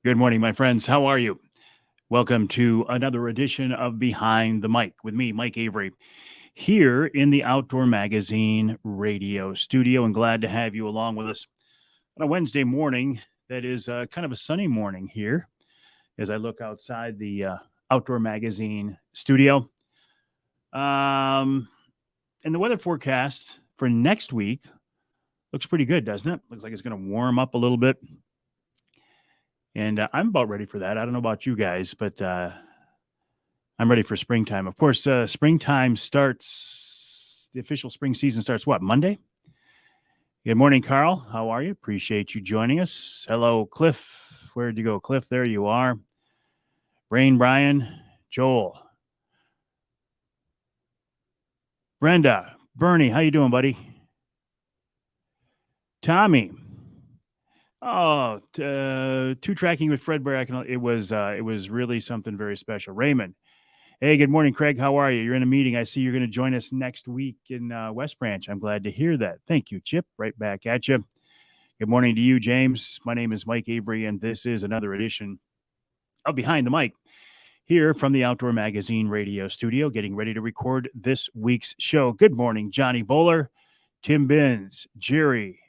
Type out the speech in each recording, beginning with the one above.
Good morning, my friends. How are you? Welcome to another edition of Behind the Mic with me, Mike Avery, here in the Outdoor Magazine radio studio, and glad to have you along with us on a Wednesday morning that is kind of a sunny morning here as I look outside the Outdoor Magazine studio. Um, and the weather forecast for next week looks pretty good, doesn't it? Looks like it's going to warm up a little bit. And I'm about ready for that. I don't know about you guys, but I'm ready for springtime. Of course, springtime starts, the official spring season starts what, Monday? Good morning, Carl. How are you? Appreciate you joining us. Hello, Cliff. Where'd you go, Cliff? There you are. Brain, Brian, Joel, Brenda, Bernie. How you doing, buddy? Tommy. Oh, two tracking with Fred Bear. It was really something very special. Raymond. Hey, good morning, Craig. How are you? You're in a meeting. I see you're going to join us next week in West Branch. I'm glad to hear that. Thank you, Chip. Right back at you. Good morning to you, James. My name is Mike Avery, and this is another edition of Behind the Mic here from the Outdoor Magazine radio studio, getting ready to record this week's show. Good morning, Johnny Bowler, Tim Binns, Jerry.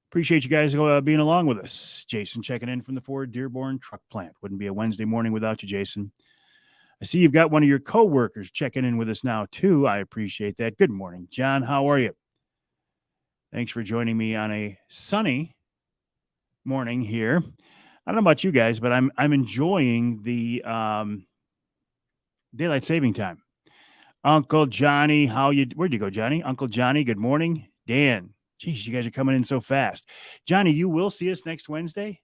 Appreciate you guys being along with us. Jason checking in from the Ford Dearborn Truck Plant. Wouldn't be a Wednesday morning without you, Jason. I see you've got one of your coworkers checking in with us now, too. I appreciate that. Good morning, John. How are you? Thanks for joining me on a sunny morning here. I don't know about you guys, but I'm enjoying the daylight saving time. Uncle Johnny, where'd you go, Johnny? Uncle Johnny, good morning. Dan, geez, you guys are coming in so fast. Johnny, you will see us next Wednesday?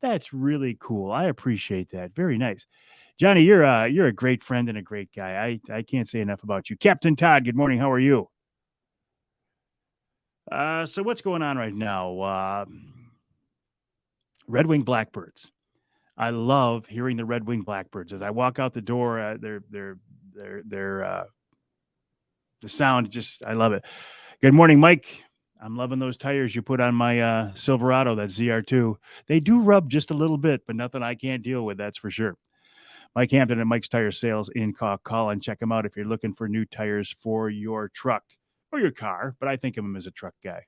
That's really cool. I appreciate that. Very nice. Johnny, you're a great friend and a great guy. I can't say enough about you. Captain Todd, good morning. How are you? So what's going on right now? Red-winged blackbirds. I love hearing the red-winged blackbirds as I walk out the door. The sound I love it. Good morning, Mike. I'm loving those tires you put on my Silverado, that ZR2. They do rub just a little bit, but nothing I can't deal with, that's for sure. Mike Hampton at Mike's Tire Sales in Caw. Call and check him out if you're looking for new tires for your truck or your car, but I think of him as a truck guy.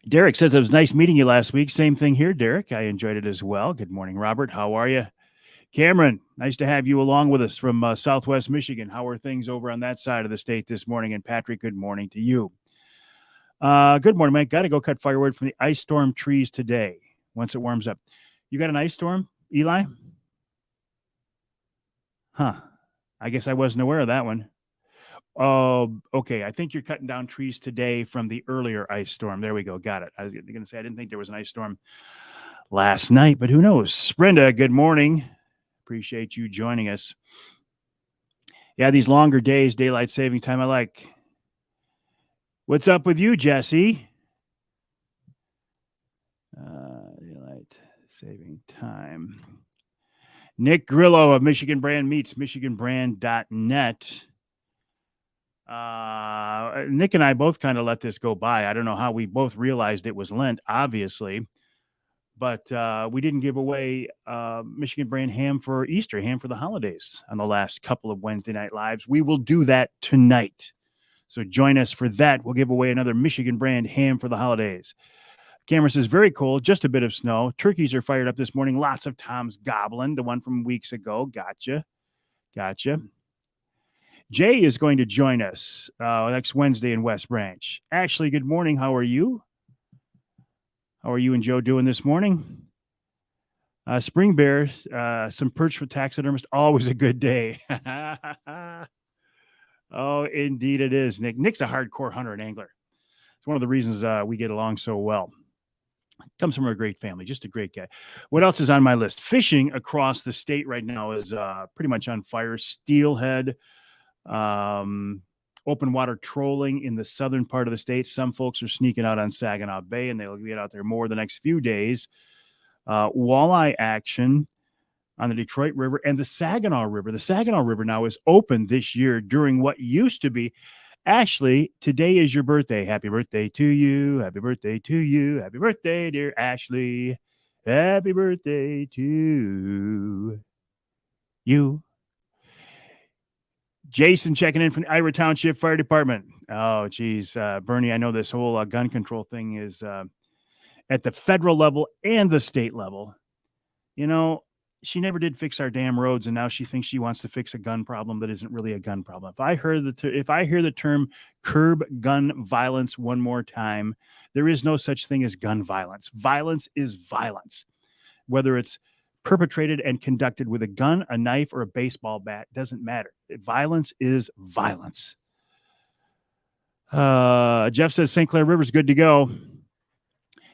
Derek says it was nice meeting you last week. Same thing here, Derek. I enjoyed it as well. Good morning, Robert. How are you? Cameron, nice to have you along with us from Southwest Michigan. How are things over on that side of the state this morning? And Patrick, good morning to you. Good morning, Mike. Got to go cut firewood from the ice storm trees today once it warms up. You got an ice storm, Eli? Huh. I guess I wasn't aware of that one. Oh, okay. I think you're cutting down trees today from the earlier ice storm. There we go. Got it. I was going to say I didn't think there was an ice storm last night, but who knows? Brenda, good morning. Appreciate you joining us. Yeah, these longer days, daylight saving time, I like. What's up with you, Jesse? Daylight saving time. Nick Grillo of Michigan Brand Meats, michiganbrand.net. Nick and I both kind of let this go by. I don't know how we both realized it was Lent, obviously, but we didn't give away Michigan Brand ham for Easter, ham for the holidays on the last couple of Wednesday Night Lives. We will do that tonight. So join us for that. We'll give away another Michigan Brand ham for the holidays. Cameron says, very cold, just a bit of snow. Turkeys are fired up this morning. Lots of Tom's Goblin, the one from weeks ago. Gotcha. Jay is going to join us next Wednesday in West Branch. Ashley, good morning. How are you? How are you and Joe doing this morning? Spring Bear, some perch for taxidermist. Always a good day. Oh, indeed it is, Nick. Nick's a hardcore hunter and angler. It's one of the reasons we get along so well. Comes from a great family, just a great guy. What else is on my list? Fishing across the state right now is pretty much on fire. Steelhead, open water trolling in the southern part of the state. Some folks are sneaking out on Saginaw Bay, and they'll get out there more the next few days. Walleye action on the Detroit River and the Saginaw River. The Saginaw River now is open this year during what used to be Ashley, today is your birthday. Happy birthday to you. Happy birthday to you. Happy birthday, dear Ashley. Happy birthday to you. Jason checking in from the Ira Township Fire Department. Oh, geez. Bernie, I know this whole gun control thing is at the federal level and the state level. You know, she never did fix our damn roads, and now she thinks she wants to fix a gun problem that isn't really a gun problem. If I hear the term curb gun violence one more time, there is no such thing as gun violence. Violence is violence, whether it's perpetrated and conducted with a gun, a knife, or a baseball bat, doesn't matter. Violence is violence. Jeff says St. Clair River's good to go.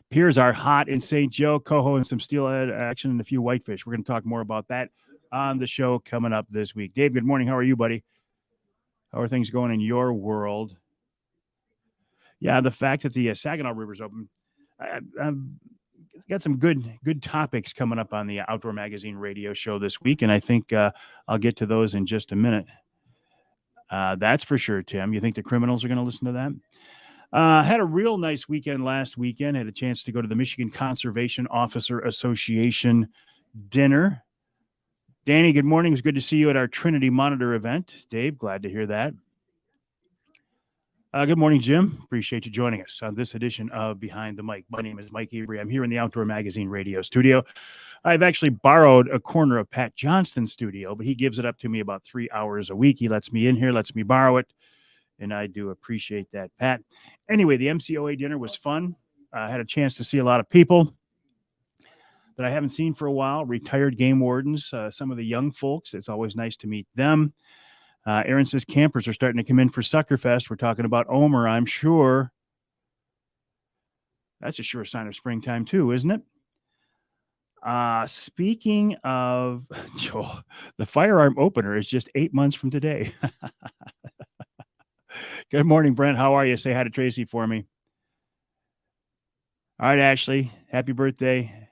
Piers are hot in St. Joe, coho, and some steelhead action and a few whitefish. We're going to talk more about that on the show coming up this week. Dave, good morning. How are you, buddy? How are things going in your world? Yeah, the fact that the Saginaw River's open. I've got some good topics coming up on the Outdoor Magazine radio show this week, and I think I'll get to those in just a minute. That's for sure, Tim. You think the criminals are going to listen to that? Had a real nice weekend last weekend. Had a chance to go to the Michigan Conservation Officer Association dinner. Danny, good morning. It was good to see you at our Trinity Monitor event. Dave, glad to hear that. Good morning, Jim. Appreciate you joining us on this edition of Behind the Mic. My name is Mike Avery. I'm here in the Outdoor Magazine radio studio. I've actually borrowed a corner of Pat Johnston's studio, but he gives it up to me about 3 hours a week. He lets me in here, lets me borrow it. And I do appreciate that, Pat. Anyway, the MCOA dinner was fun. I had a chance to see a lot of people that I haven't seen for a while, retired game wardens, some of the young folks. It's always nice to meet them. Aaron says campers are starting to come in for Suckerfest. We're talking about Omer, I'm sure. That's a sure sign of springtime too, isn't it? Speaking of, Joel, the firearm opener is just 8 months from today. Good morning, Brent. How are you? Say hi to Tracy for me. All right, Ashley. Happy birthday.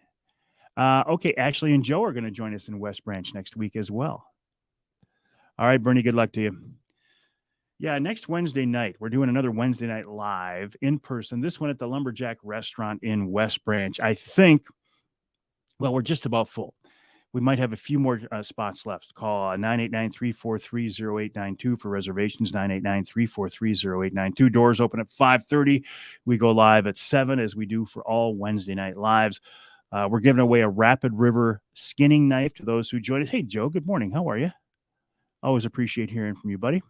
Okay, Ashley and Joe are going to join us in West Branch next week as well. All right, Bernie, good luck to you. Yeah, next Wednesday night, we're doing another Wednesday night live in person. This one at the Lumberjack Restaurant in West Branch. I think, well, we're just about full. We might have a few more spots left. Call 989-343-0892 for reservations, 989-343-0892. Doors open at 5:30. We go live at 7 as we do for all Wednesday night lives. We're giving away a Rapid River skinning knife to those who join us. Hey, Joe, good morning. How are you? Always appreciate hearing from you, buddy.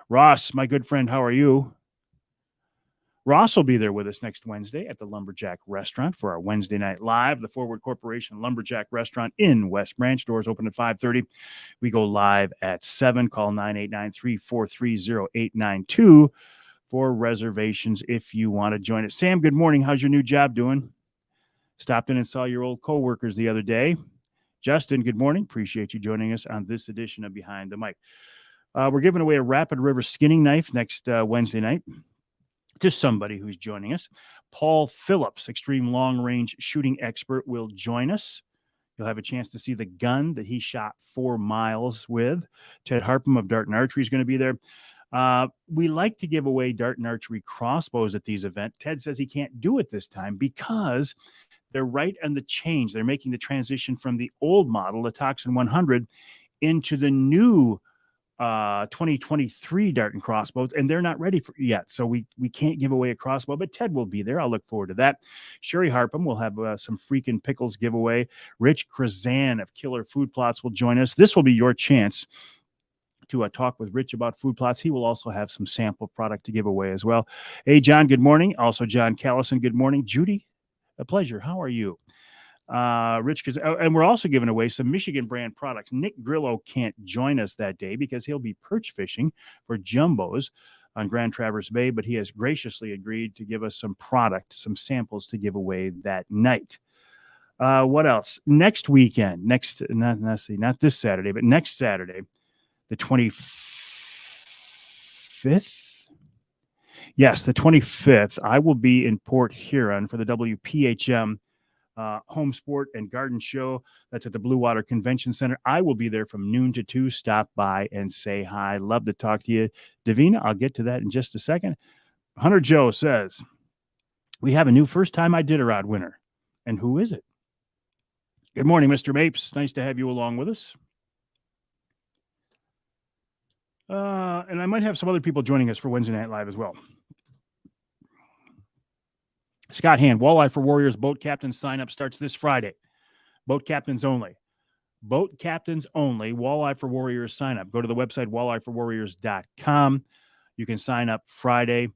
Ross, my good friend, how are you? Ross will be there with us next Wednesday at the Lumberjack Restaurant for our Wednesday night live. The Forward Corporation Lumberjack Restaurant in West Branch. Doors open at 5:30. We go live at 7. Call 989-343-0892 for reservations if you want to join us. Sam, good morning. How's your new job doing? Stopped in and saw your old coworkers the other day. Justin, good morning. Appreciate you joining us on this edition of Behind the Mic. We're giving away a Rapid River skinning knife next Wednesday night to somebody who's joining us. Paul Phillips, extreme long-range shooting expert, will join us. You'll have a chance to see the gun that he shot 4 miles with. Ted Harpham of Dart and Archery is going to be there. We like to give away Dart and Archery crossbows at these events. Ted says he can't do it this time because they're right on the change. They're making the transition from the old model, the Toxin 100, into the new 2023 Dart and crossbows, and they're not ready for yet. So we can't give away a crossbow, but Ted will be there. I'll look forward to that. Sherry Harpham will have some freaking pickles giveaway. Rich Krazan of Killer Food Plots will join us. This will be your chance to talk with Rich about food plots. He will also have some sample product to give away as well. Hey, John, good morning. Also, John Callison, good morning. Judy, a pleasure. How are you? Rich, and we're also giving away some Michigan brand products. Nick Grillo can't join us that day because he'll be perch fishing for jumbos on Grand Traverse Bay, but he has graciously agreed to give us some product, some samples to give away that night. What else? Next weekend, not this Saturday, but next Saturday, the 25th. Yes, the 25th. I will be in Port Huron for the WPHM Home Sport and Garden Show. That's at the Blue Water Convention Center. I will be there from noon to 2. Stop by and say hi. Love to talk to you. Davina, I'll get to that in just a second. Hunter Joe says, we have a new first-time Iditarod winner. And who is it? Good morning, Mr. Mapes. Nice to have you along with us. And I might have some other people joining us for Wednesday Night Live as well. Scott Hand, Walleye for Warriors boat captain sign up starts this Friday. Boat captains only. Boat captains only. Walleye for Warriors sign up. Go to the website walleyeforwarriors.com. You can sign up Friday.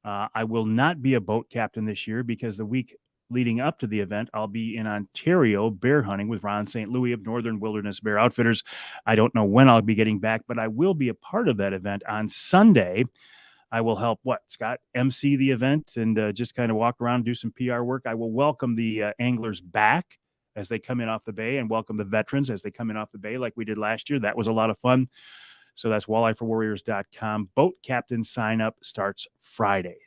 I will not be a boat captain this year because the week leading up to the event, I'll be in Ontario bear hunting with Ron St. Louis of Northern Wilderness Bear Outfitters. I don't know when I'll be getting back, but I will be a part of that event on Sunday. I will help, Scott, MC the event and just kind of walk around, do some PR work. I will welcome the anglers back as they come in off the bay and welcome the veterans as they come in off the bay like we did last year. That was a lot of fun. So that's walleyeforwarriors.com. Boat captain sign up starts Friday.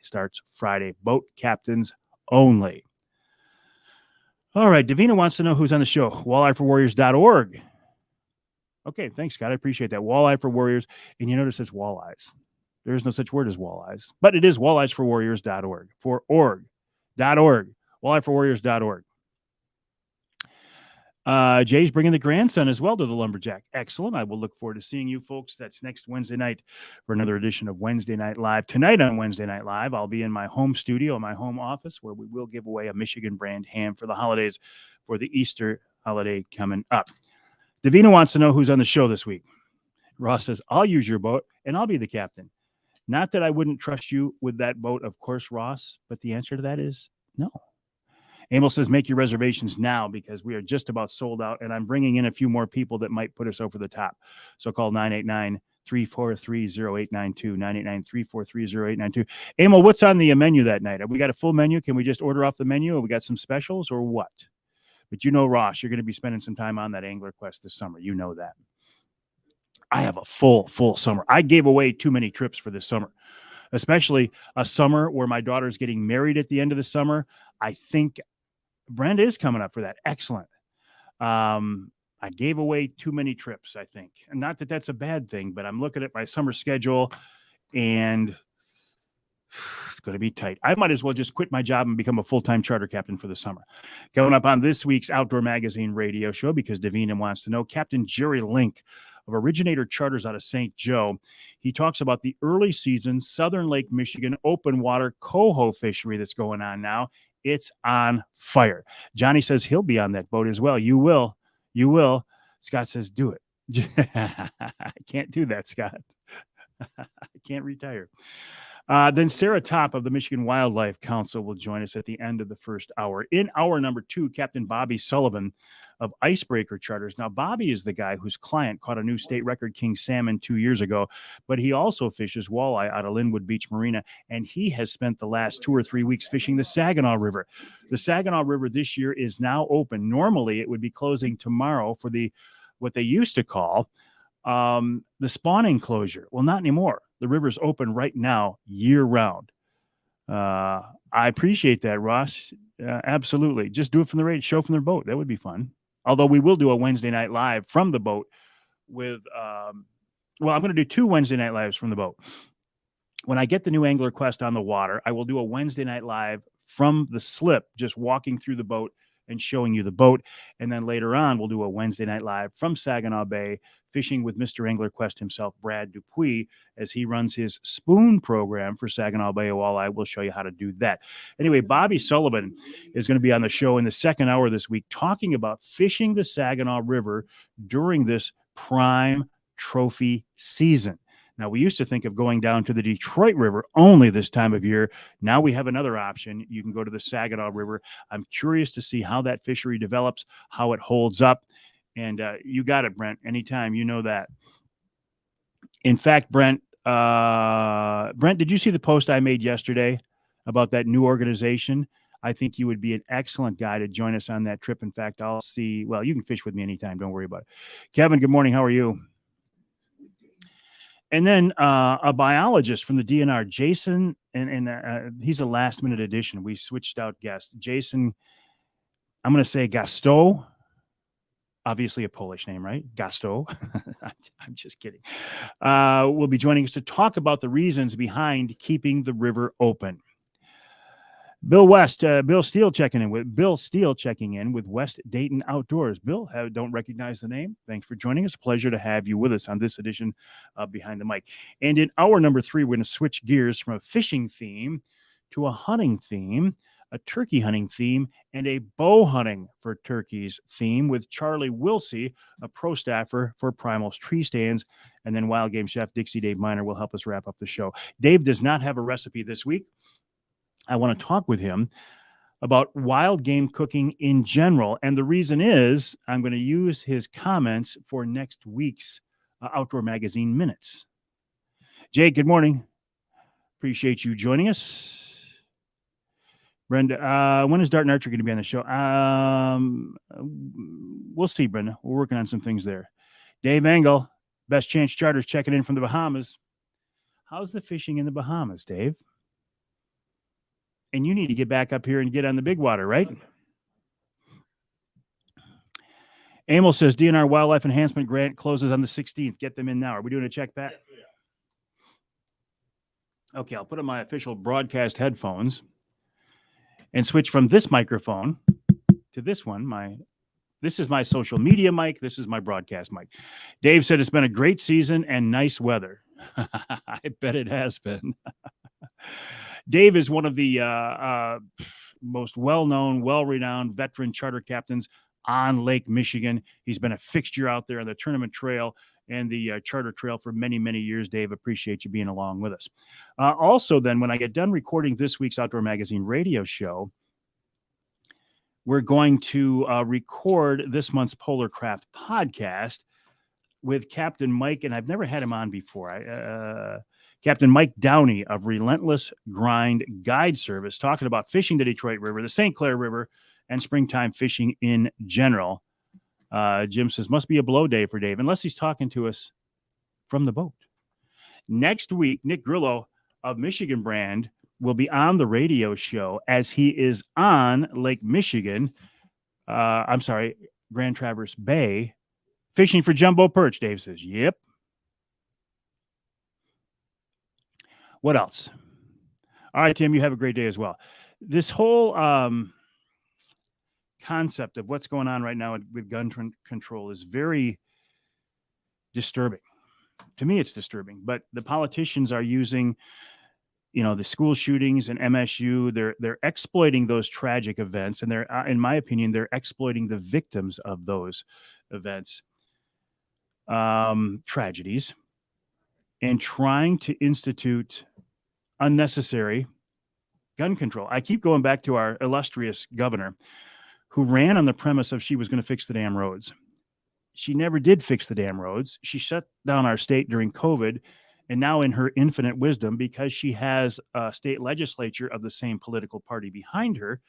Boat captains only. All right. Davina wants to know who's on the show. Walleyeforwarriors.org. Okay. Thanks, Scott. I appreciate that. Walleye for Warriors. And you notice it's walleyes. There is no such word as walleyes, but it is walleyesforwarriors.org. Walleyeforwarriors.org. Jay's bringing the grandson as well to the Lumberjack. Excellent. I will look forward to seeing you folks. That's next Wednesday night for another edition of Wednesday Night Live. Tonight on Wednesday Night Live, I'll be in my home studio, my home office, where we will give away a Michigan brand ham for the holidays for the Easter holiday coming up. Davina wants to know who's on the show this week. Ross says, I'll use your boat and I'll be the captain. Not that I wouldn't trust you with that boat, of course, Ross, but the answer to that is no. Emil says, make your reservations now because we are just about sold out, and I'm bringing in a few more people that might put us over the top. So call 989-343-0892, 989-343-0892. Emil, what's on the menu that night? Have we got a full menu? Can we just order off the menu? Have we got some specials or what? But you know, Ross, you're going to be spending some time on that Angler Quest this summer. You know that. I have a full summer. I gave away too many trips for this summer, especially a summer where my daughter's getting married at the end of the summer. I think Brenda is coming up for that. Excellent. I gave away too many trips, I think. And not that that's a bad thing, but I'm looking at my summer schedule and it's going to be tight. I might as well just quit my job and become a full-time charter captain for the summer. Coming up on this week's Outdoor Magazine radio show, because Davina wants to know, Captain Jerry Link of Originator Charters out of St. Joe. He talks about the early season Southern Lake Michigan open water coho fishery that's going on now. It's on fire. Johnny says he'll be on that boat as well. You will. Scott says, do it. I can't do that, Scott. I can't retire. Then Sarah Top of the Michigan Wildlife Council will join us at the end of the first hour. In hour number 2, Captain Bobby Sullivan of Icebreaker Charters. Now, Bobby is the guy whose client caught a new state record king salmon 2 years ago, but he also fishes walleye out of Linwood Beach Marina, and he has spent the last 2 or 3 weeks fishing the Saginaw River. The Saginaw River this year is now open. Normally, it would be closing tomorrow for what they used to call the spawning closure. Well, not anymore. The river's open right now, year-round. I appreciate that, Ross. Absolutely. Just do it from the radio, show from their boat. That would be fun. Although we will do a Wednesday Night Live from the boat with, I'm going to do 2 Wednesday Night Lives from the boat. When I get the new Angler Quest on the water, I will do a Wednesday Night Live from the slip, just walking through the boat and showing you the boat. And then later on, we'll do a Wednesday Night Live from Saginaw Bay, fishing with Mr. Angler Quest himself, Brad Dupuis, as he runs his spoon program for Saginaw Bay Walleye. We'll show you how to do that. Anyway, Bobby Sullivan is going to be on the show in the second hour this week, talking about fishing the Saginaw River during this prime trophy season. Now, we used to think of going down to the Detroit River only this time of year. Now we have another option. You can go to the Saginaw River. I'm curious to see how that fishery develops, how it holds up. And you got it, Brent, anytime. You know that. In fact, Brent, did you see the post I made yesterday about that new organization? I think you would be an excellent guy to join us on that trip. In fact, you can fish with me anytime. Don't worry about it. Kevin, good morning. How are you? And then a biologist from the DNR, Jason, and he's a last-minute addition. We switched out guests. Jason I'm going to say Gasto. Obviously a Polish name, right? Gasto. I'm just kidding. Will be joining us to talk about the reasons behind keeping the river open. Bill Steele checking in with West Dayton Outdoors. Bill, don't recognize the name. Thanks for joining us. Pleasure to have you with us on this edition of Behind the Mic. And in hour number 3, we're going to switch gears from a fishing theme to a hunting theme, a turkey hunting theme, and a bow hunting for turkeys theme with Charlie Wilsey, a pro staffer for Primal's Tree Stands. And then wild game chef Dixie Dave Miner will help us wrap up the show. Dave does not have a recipe this week. I want to talk with him about wild game cooking in general. And the reason is I'm going to use his comments for next week's Outdoor Magazine Minutes. Jake, good morning. Appreciate you joining us. Brenda, when is Dart and Archer going to be on the show? We'll see, Brenda. We're working on some things there. Dave Engel, Best Chance Charters, checking in from the Bahamas. How's the fishing in the Bahamas, Dave? And you need to get back up here and get on the big water, right? Emil says DNR Wildlife Enhancement Grant closes on the 16th. Get them in now. Are we doing a check back? Yes, we are. Okay, I'll put on my official broadcast headphones and switch from this microphone to this one. This is my social media mic. This is my broadcast mic. Dave said it's been a great season and nice weather. I bet it has been. Dave is one of the most well-known, well-renowned veteran charter captains on Lake Michigan. He's been a fixture out there on the tournament trail and the charter trail for many, many years. Dave, appreciate you being along with us. Also, then, when I get done recording this week's Outdoor Magazine radio show, we're going to record this month's Polar Craft podcast with Captain Mike, and I've never had him on before. Captain Mike Downey of Relentless Grind Guide Service, talking about fishing the Detroit River, the St. Clair River, and springtime fishing in general. Jim says, must be a blow day for Dave, unless he's talking to us from the boat. Next week, Nick Grillo of Michigan Brand will be on the radio show as he is on Lake Michigan. Grand Traverse Bay, fishing for jumbo perch. Dave says, yep. What else? All right, Tim, you have a great day as well. This whole concept of what's going on right now with gun control is very disturbing. To me, it's disturbing. But the politicians are using, the school shootings and MSU. They're exploiting those tragic events, and they're, in my opinion, they're exploiting the victims of those events, tragedies, and trying to institute unnecessary gun control. I keep going back to our illustrious governor who ran on the premise of she was going to fix the damn roads. She never did fix the damn roads. She shut down our state during COVID. And now, in her infinite wisdom, because she has a state legislature of the same political party behind her,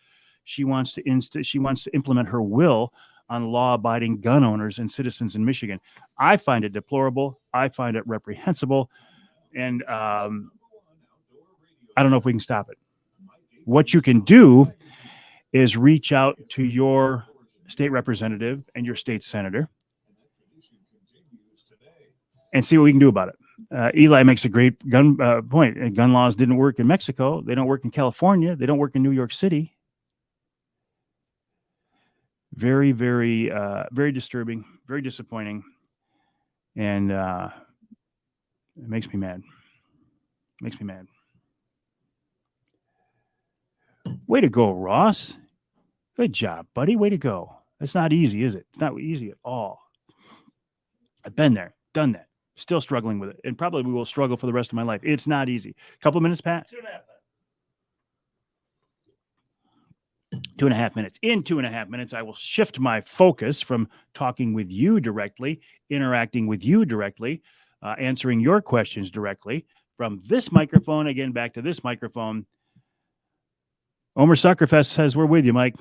she wants to implement her will on law-abiding gun owners and citizens in Michigan. I find it deplorable. I find it reprehensible. And I don't know if we can stop it. What you can do is reach out to your state representative and your state senator and see what we can do about it. Eli makes a great point. Gun laws didn't work in Mexico. They don't work in California. They don't work in New York City. Very, very, very disturbing, very disappointing. And it makes me mad. Makes me mad. Way to go, Ross. Good job, buddy. Way to go. That's not easy, is it? It's not easy at all. I've been there, done that. Still struggling with it. And probably will struggle for the rest of my life. It's not easy. Couple of minutes, Pat? 2.5 minutes. In 2.5 minutes, I will shift my focus from talking with you directly, interacting with you directly, answering your questions directly from this microphone, again, back to this microphone. Omer Suckerfest says, we're with you, Mike.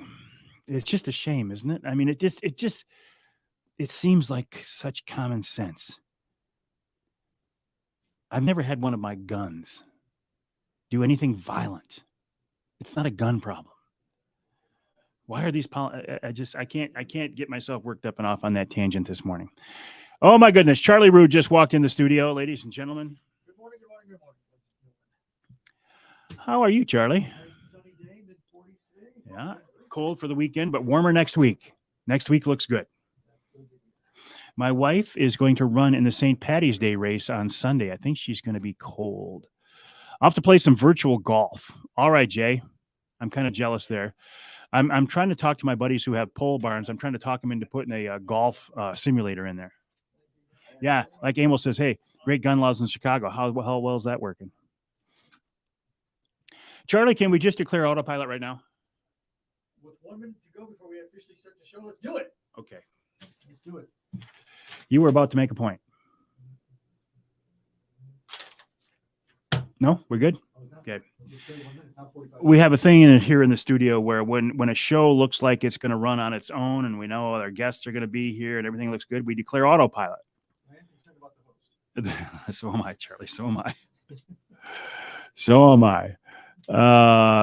It's just a shame, isn't it? I mean, it seems like such common sense. I've never had one of my guns do anything violent. It's not a gun problem. Why are these? I can't get myself worked up and off on that tangent this morning. Oh my goodness, Charlie Rood just walked in the studio, ladies and gentlemen. Good morning, good morning, good morning. How are you, Charlie? Nice sunny day, mid-40s today. Yeah, cold for the weekend, but warmer next week. Next week looks good. My wife is going to run in the St. Patty's Day race on Sunday. I think she's going to be cold. I'll have to play some virtual golf. All right, Jay. I'm kind of jealous there. I'm trying to talk to my buddies who have pole barns. I'm trying to talk them into putting a golf simulator in there. Yeah, like Emil says, hey, great gun laws in Chicago. How well is that working? Charlie, can we just declare autopilot right now? With 1 minute to go before we officially start the show, let's do it. Okay. Let's do it. You were about to make a point. No, we're good? Okay. We have a thing here in the studio where when a show looks like it's going to run on its own and we know our guests are going to be here and everything looks good, we declare autopilot. I am concerned about the host. So am I, Charlie. So am I. So am I.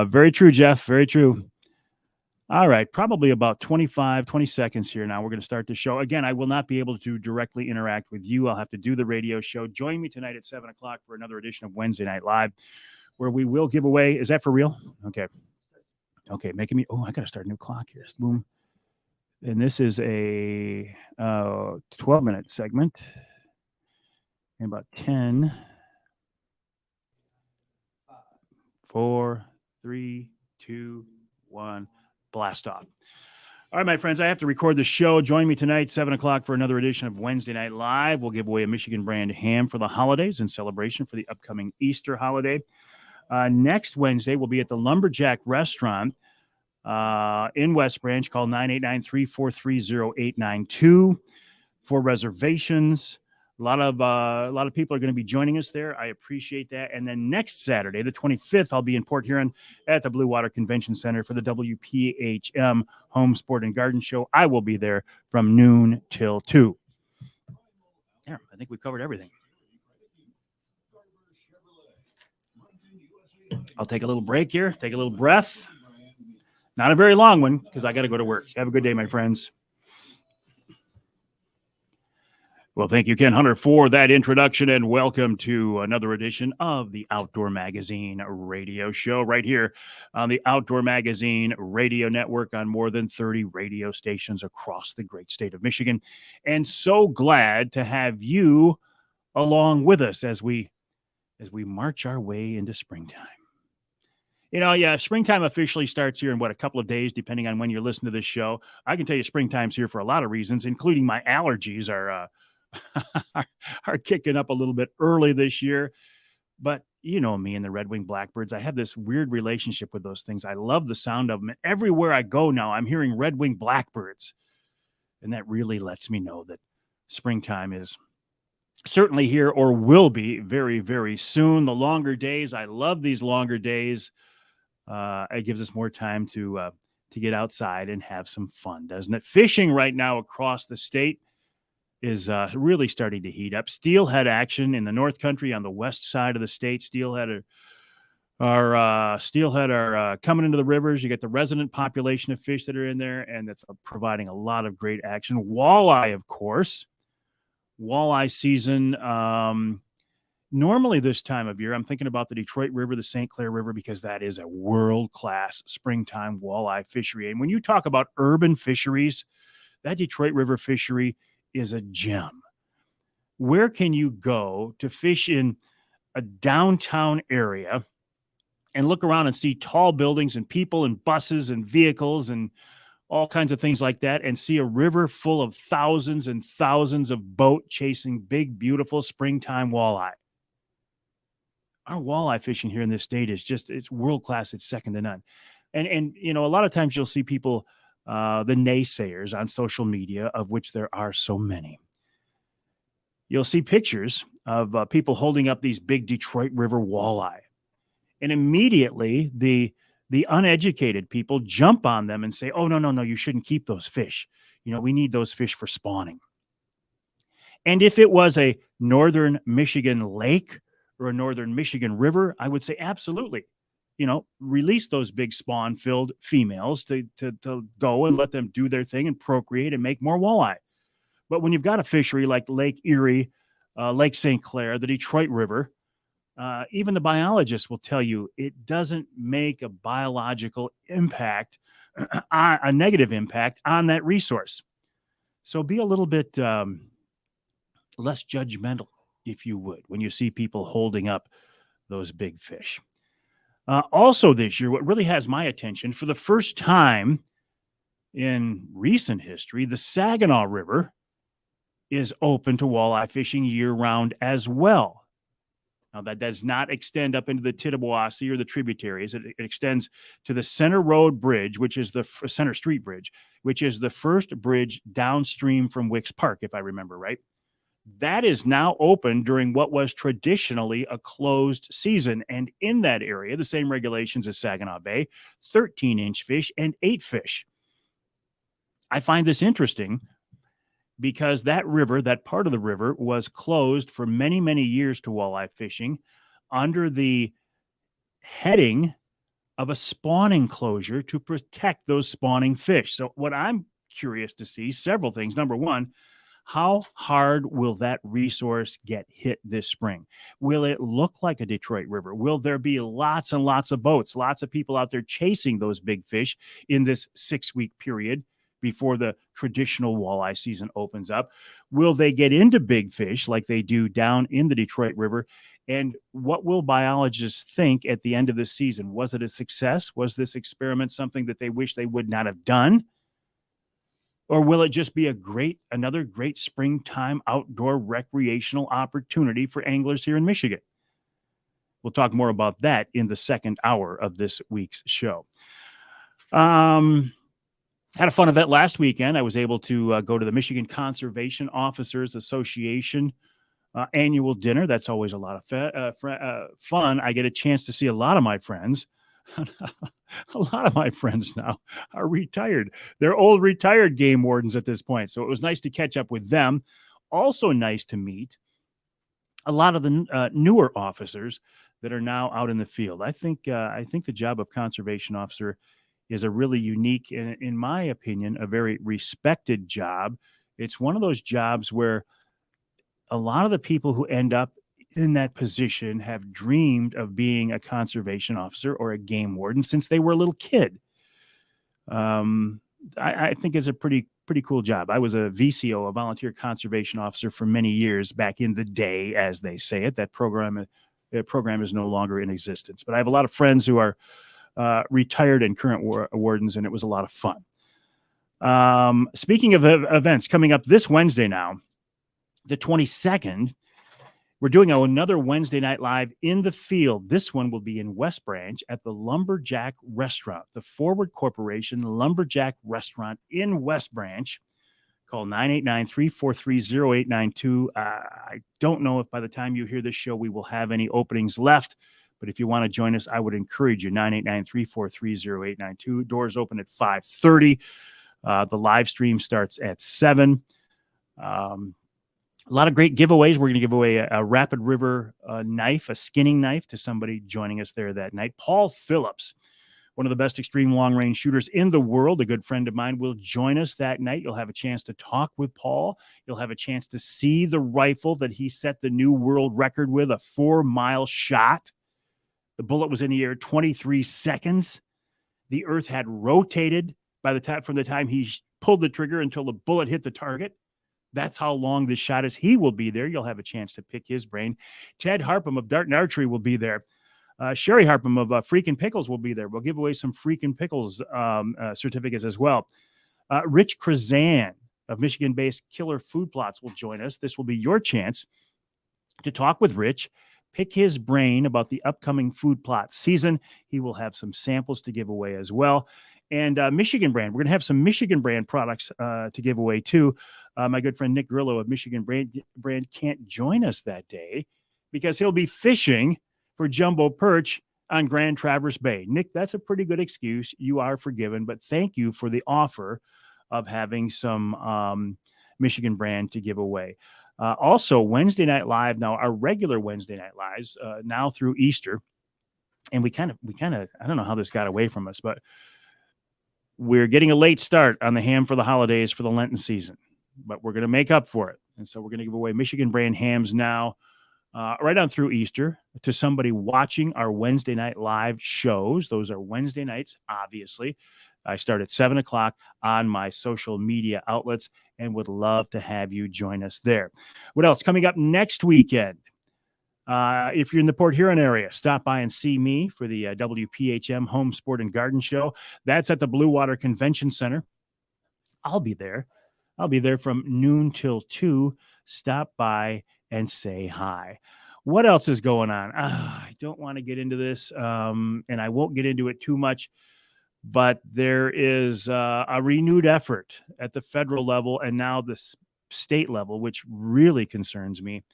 Very true, Jeff. Very true. All right. Probably about 20 seconds here now. We're going to start the show. Again, I will not be able to directly interact with you. I'll have to do the radio show. Join me tonight at 7 o'clock for another edition of Wednesday Night Live, where we will give away. Is that for real? Okay. Okay. Making me. Oh, I got to start a new clock here. Boom. And this is a 12-minute segment. In about 10, 4, 3, 2, 1, blast off. All right, my friends, I have to record the show. Join me tonight, 7 o'clock, for another edition of Wednesday Night Live. We'll give away a Michigan brand ham for the holidays in celebration for the upcoming Easter holiday. Next Wednesday, we'll be at the Lumberjack Restaurant in West Branch. Call 989-343-0892 for reservations. A lot of people are going to be joining us there. I appreciate that. And then next Saturday, the 25th, I'll be in Port Huron at the Blue Water Convention Center for the WPHM Home Sport and Garden Show. I will be there from noon till 2. Yeah, I think we covered everything. I'll take a little break here, take a little breath. Not a very long one because I got to go to work. Have a good day, my friends. Well, thank you, Ken Hunter, for that introduction, and welcome to another edition of the Outdoor Magazine radio show right here on the Outdoor Magazine radio network on more than 30 radio stations across the great state of Michigan. And so glad to have you along with us as we march our way into springtime. You know, yeah, springtime officially starts here in a couple of days, depending on when you're listening to this show. I can tell you springtime's here for a lot of reasons, including my allergies are kicking up a little bit early this year. But you know me and the Red Wing Blackbirds, I have this weird relationship with those things. I love the sound of them. And everywhere I go now, I'm hearing Red Wing Blackbirds. And that really lets me know that springtime is certainly here, or will be very, very soon. The longer days, I love these longer days. It gives us more time to get outside and have some fun, doesn't it? Fishing right now across the state is really starting to heat up. Steelhead action in the North Country on the west side of the state. Steelhead are coming into the rivers. You get the resident population of fish that are in there, and that's providing a lot of great action. Walleye, of course. Walleye season. Normally this time of year, I'm thinking about the Detroit River, the St. Clair River, because that is a world-class springtime walleye fishery. And when you talk about urban fisheries, that Detroit River fishery is a gem. Where can you go to fish in a downtown area and look around and see tall buildings and people and buses and vehicles and all kinds of things like that, and see a river full of thousands and thousands of boat chasing big, beautiful springtime walleye? Our walleye fishing here in this state is it's world-class. It's second to none. And you know, a lot of times you'll see people, the naysayers on social media, of which there are so many. You'll see pictures of people holding up these big Detroit River walleye. And immediately the uneducated people jump on them and say, oh, no, you shouldn't keep those fish. You know, we need those fish for spawning. And if it was a northern Michigan lake or a northern Michigan river, I would say absolutely. release those big spawn filled females to go and let them do their thing and procreate and make more walleye. But when you've got a fishery like Lake Erie, Lake St. Clair, the Detroit River, even the biologists will tell you it doesn't make a biological impact, a negative impact on that resource. So be a little bit less judgmental, if you would, when you see people holding up those big fish. Also this year, what really has my attention, for the first time in recent history, the Saginaw River is open to walleye fishing year-round as well. Now, that does not extend up into the Tittabawassee or the tributaries. It extends to the Center Road Bridge, which is the Center Street Bridge, which is the first bridge downstream from Wicks Park, if I remember right. That is now open during what was traditionally a closed season. And in that area, the same regulations as Saginaw Bay, 13-inch fish and 8 fish. I find this interesting because that river, that part of the river, was closed for many, many years to walleye fishing under the heading of a spawning closure to protect those spawning fish. So what I'm curious to see, several things. Number one, how hard will that resource get hit this spring? Will it look like a Detroit River? Will there be lots and lots of boats, lots of people out there chasing those big fish in this 6-week period before the traditional walleye season opens up? Will they get into big fish like they do down in the Detroit River? And what will biologists think at the end of the season? Was it a success? Was this experiment something that they wish they would not have done? Or will it just be another great springtime outdoor recreational opportunity for anglers here in Michigan? We'll talk more about that in the second hour of this week's show. Had a fun event last weekend. I was able to go to the Michigan Conservation Officers Association annual dinner. That's always a lot of fun. I get a chance to see a lot of my friends. A lot of my friends now are retired. They're old retired game wardens at this point. So it was nice to catch up with them. Also nice to meet a lot of the newer officers that are now out in the field. I think the job of conservation officer is a really unique, and in my opinion, a very respected job. It's one of those jobs where a lot of the people who end up in that position have dreamed of being a conservation officer or a game warden since they were a little kid. I think it's a pretty cool job. I was a VCO, a volunteer conservation officer, for many years back in the day, as they say it. That program is no longer in existence. But I have a lot of friends who are retired and current wardens, and it was a lot of fun. Speaking of events coming up this Wednesday now, the 22nd, we're doing another Wednesday Night Live in the field. This one will be in West Branch at the Lumberjack Restaurant, the Forward Corporation Lumberjack Restaurant in West Branch. Call 989-343-0892. I don't know if by the time you hear this show we will have any openings left, but if you want to join us, I would encourage you, 989-343-0892. Doors open at 5:30. The live stream starts at 7. A lot of great giveaways. We're going to give away a Rapid River knife, a skinning knife, to somebody joining us there that night. Paul Phillips, one of the best extreme long-range shooters in the world, a good friend of mine, will join us that night. You'll have a chance to talk with Paul. You'll have a chance to see the rifle that he set the new world record with, a 4-mile shot. The bullet was in the air 23 seconds. The earth had rotated from the time he pulled the trigger until the bullet hit the target. That's how long this shot is. He will be there. You'll have a chance to pick his brain. Ted Harpham of Dart and Archery will be there. Sherry Harpham of Freakin' Pickles will be there. We'll give away some Freakin' Pickles certificates as well. Rich Krazan of Michigan-based Killer Food Plots will join us. This will be your chance to talk with Rich, pick his brain about the upcoming food plot season. He will have some samples to give away as well. And Michigan Brand. We're going to have some Michigan Brand products to give away too. My good friend Nick Grillo of Michigan Brand can't join us that day because he'll be fishing for jumbo perch on Grand Traverse Bay. Nick, that's a pretty good excuse. You are forgiven, but thank you for the offer of having some Michigan Brand to give away. Also, Wednesday Night Live, now our regular Wednesday Night Lives, now through Easter, and we kind of, I don't know how this got away from us, but we're getting a late start on the ham for the holidays for the Lenten season, but we're going to make up for it. And so we're going to give away Michigan brand hams now, right on through Easter, to somebody watching our Wednesday night live shows. Those are Wednesday nights, obviously. I start at 7 o'clock on my social media outlets and would love to have you join us there. What else? Coming up next weekend, if you're in the Port Huron area, stop by and see me for the WPHM Home Sport and Garden Show. That's at the Blue Water Convention Center. I'll be there. I'll be there from noon till 2. Stop by and say hi. What else is going on? I don't want to get into this, and I won't get into it too much, but there is a renewed effort at the federal level and now the state level, which really concerns me.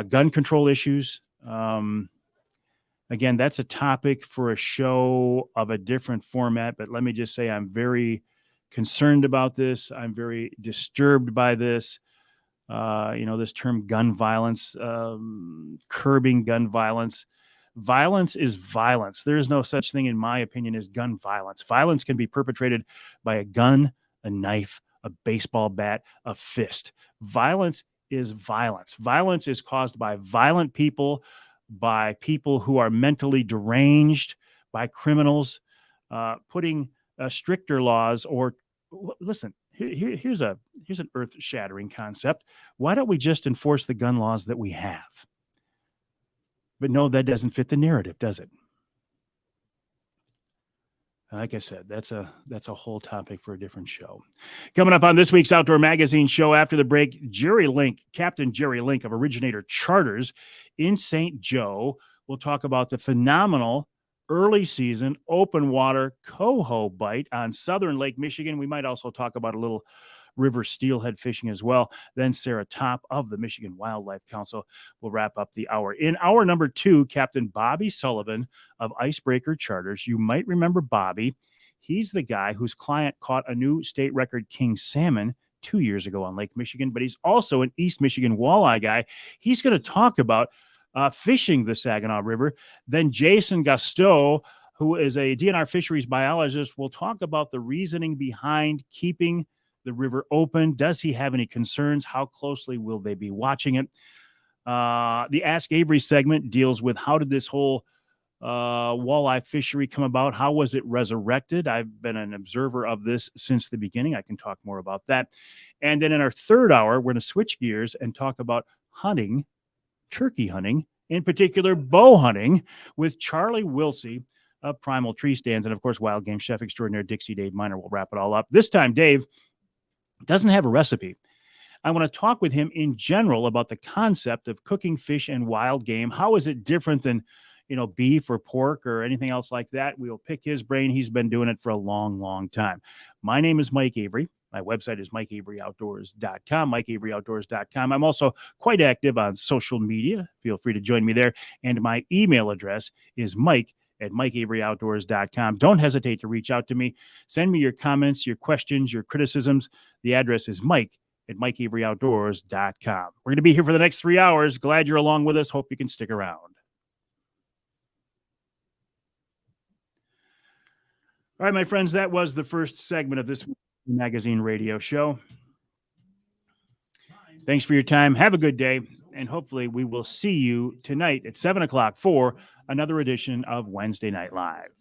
Gun control issues. Again, that's a topic for a show of a different format, but let me just say I'm very concerned about this. I'm very disturbed by this. This term gun violence, curbing gun violence. Violence is violence. There is no such thing, in my opinion, as gun violence. Violence can be perpetrated by a gun, a knife, a baseball bat, a fist. Violence is violence. Violence is caused by violent people, by people who are mentally deranged, by criminals. Putting stricter laws, or listen, here's an earth-shattering concept. Why don't we just enforce the gun laws that we have? But no, that doesn't fit the narrative, does it? Like I said, that's a whole topic for a different show. Coming up on this week's Outdoor Magazine show after the break, Captain Jerry Link of Originator Charters in St. Joe will talk about the phenomenal early season open water coho bite on southern Lake Michigan. We might also talk about a little river steelhead fishing as well. Then Sarah Top of the Michigan Wildlife Council will wrap up the hour. In hour number 2, Captain Bobby Sullivan of Icebreaker Charters. You might remember Bobby. He's the guy whose client caught a new state record king salmon 2 years ago on Lake Michigan, but he's also an East Michigan walleye guy. He's going to talk about fishing the Saginaw River. Then Jason Gasteau, who is a DNR fisheries biologist, will talk about the reasoning behind keeping the river open. Does he have any concerns? How closely will they be watching it? The Ask Avery segment deals with how did this whole walleye fishery come about? How was it resurrected? I've been an observer of this since the beginning. I can talk more about that. And then in our third hour, we're going to switch gears and talk about hunting, turkey hunting, in particular bow hunting, with Charlie Wilsey of Primal Tree Stands. And of course, wild game chef extraordinaire Dixie Dave Miner will wrap it all up. This time, Dave doesn't have a recipe. I want to talk with him in general about the concept of cooking fish and wild game. How is it different than, beef or pork or anything else like that? We'll pick his brain. He's been doing it for a long, long time. My name is Mike Avery. My website is MikeAveryOutdoors.com, MikeAveryOutdoors.com. I'm also quite active on social media. Feel free to join me there. And my email address is Mike@MikeAveryOutdoors.com. Don't hesitate to reach out to me. Send me your comments, your questions, your criticisms. The address is Mike@MikeAveryOutdoors.com. We're going to be here for the next 3 hours. Glad you're along with us. Hope you can stick around. All right, my friends, that was the first segment of this magazine radio show. Thanks for your time. Have a good day. And hopefully we will see you tonight at 7 o'clock for another edition of Wednesday Night Live.